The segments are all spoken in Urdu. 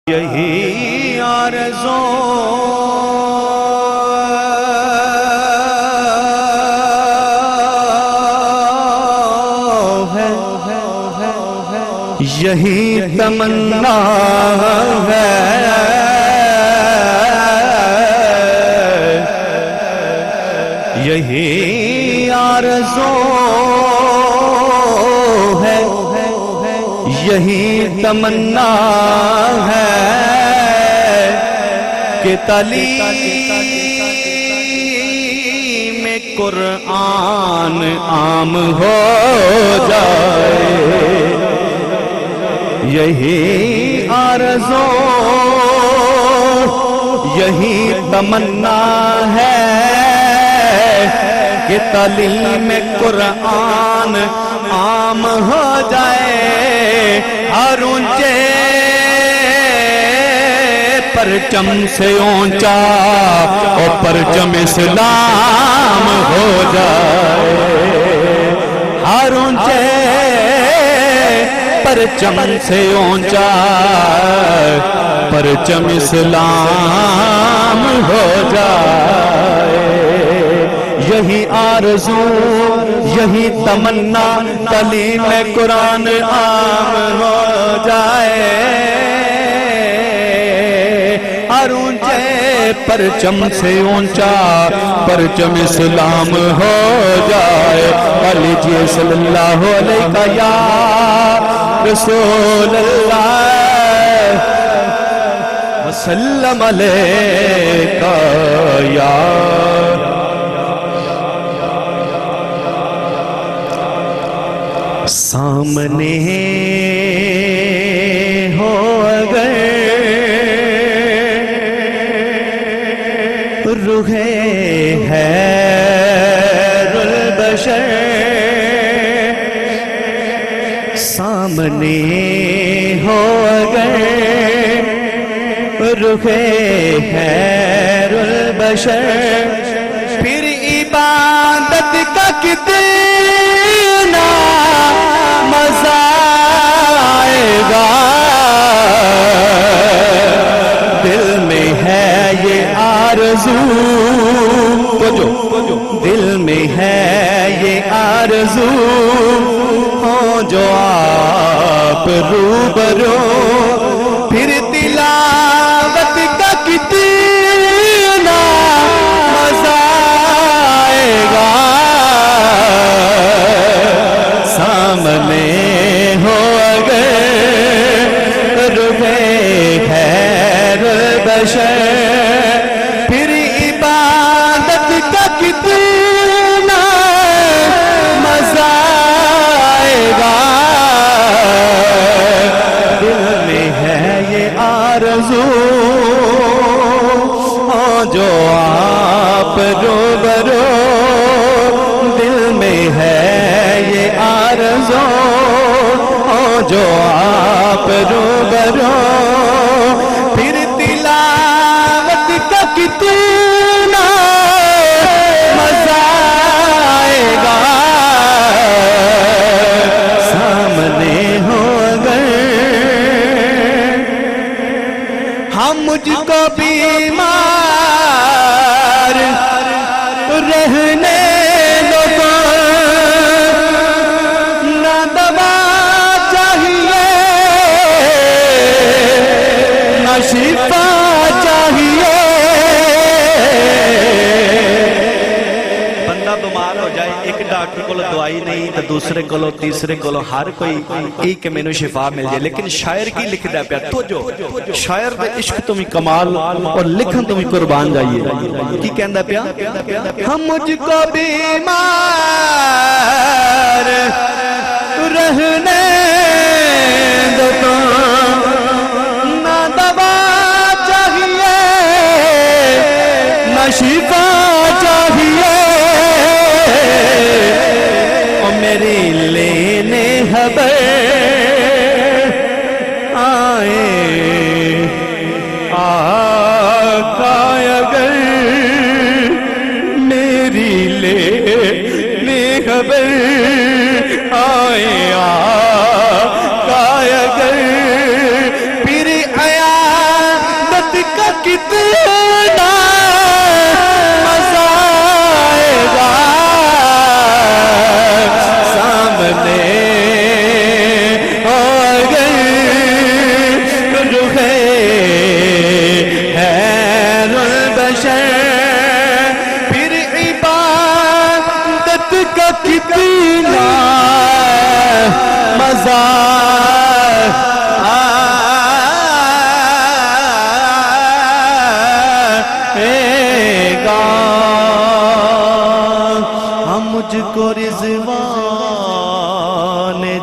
یہی آرزو ہے، یہی تمنا ہے، یہی آرزو ہے، یہی تمنا ہے کہ تعلیم قرآن عام ہو جائے، یہی آرزو یہی تمنا ہے کہ تعلیم قرآن عام ہو جائے، ہر اونچے پرچم سے اونچا اور پرچم اسلام ہو جائے، ہر اونچے پرچم سے اونچا پرچم اسلام ہو جائے، یہی آرزو یہی تمنا تعلیم قرآن عام ہو جائے، ہر اونچے پرچم سے اونچا پرچم اسلام ہو جائے، لیجیے صلی اللہ علیہ یا رسول اللہ وسلم علیہ یا سامنے ہو اگر روح خیر البشر، سامنے ہو اگر روح خیر البشر، پھر عبادت کا کتنا مزہ آئے گا، دل میں ہے یہ آرزو، دل میں ہے یہ آرزو ہو جو آپ روبرو، پھر تلاوت کا کتنا مزہ آئے گا، سامنے ہو اگر روح خیر البشر، پھر عبادت کا کتنا مزہ آئے گا، دل میں ہے یہ آرزو جو آپ روبرو، دل میں ہے یہ آرزو جو آپ روبرو، پھر تلاوت کا کتنا مزہ آئے گا، سامنے ہو اگر ہم مجھ کو بیمار رہنے دو، نہ دوا چاہیے نہ شفا چاہیے، بندہ بیمار ہو جائے ایک ڈاکٹر کو دوائی نہیں تو دوسرے کو تیسرے کو ہر کوئی ایک کہ مینوں شفا مل جائے، لیکن شاعر کی لکھ دیا پیا تو جو شاعر دے عشق تمہیں کمال اور لکھن تمہیں قربان جائیے، کی کہندہ پیا ہم مجھ کو بیمار رہنے دو، نہ دوا چاہیے نہ شفا چاہیے، اور میری لینے خبر آئے آقا اگر میری لینے خبر آئے آقا اگر، پھر آیا کا کتنا مزہ آئے گا سامنے کتنا مزہ آئے گا ہم مجھ کو رضوان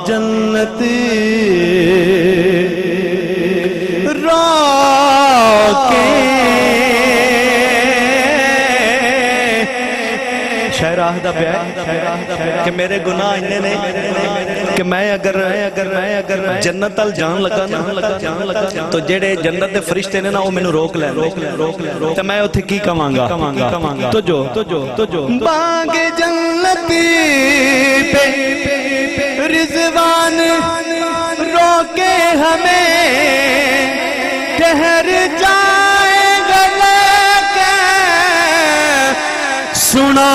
جنت شاعر آہدہ پہ کہ میرے گناہ انہیں نے کہ میں اگر جنت تل جان لگا تو جڑے جنت دے فرشتے نے نا وہ میں نو روک لیں تو میں اتھے کی کمانگا تو جو بانگ جنتی پہ رضوان روکے ہمیں ٹھہر جائے گلے کے سنا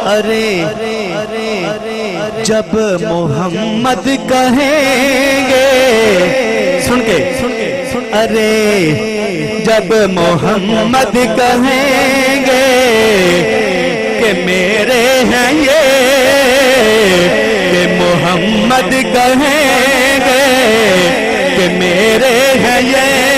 ارے جب محمد کہیں گے سن کے ارے جب محمد کہیں گے کہ میرے ہیں یہ کہ محمد کہیں گے کہ میرے ہیں یہ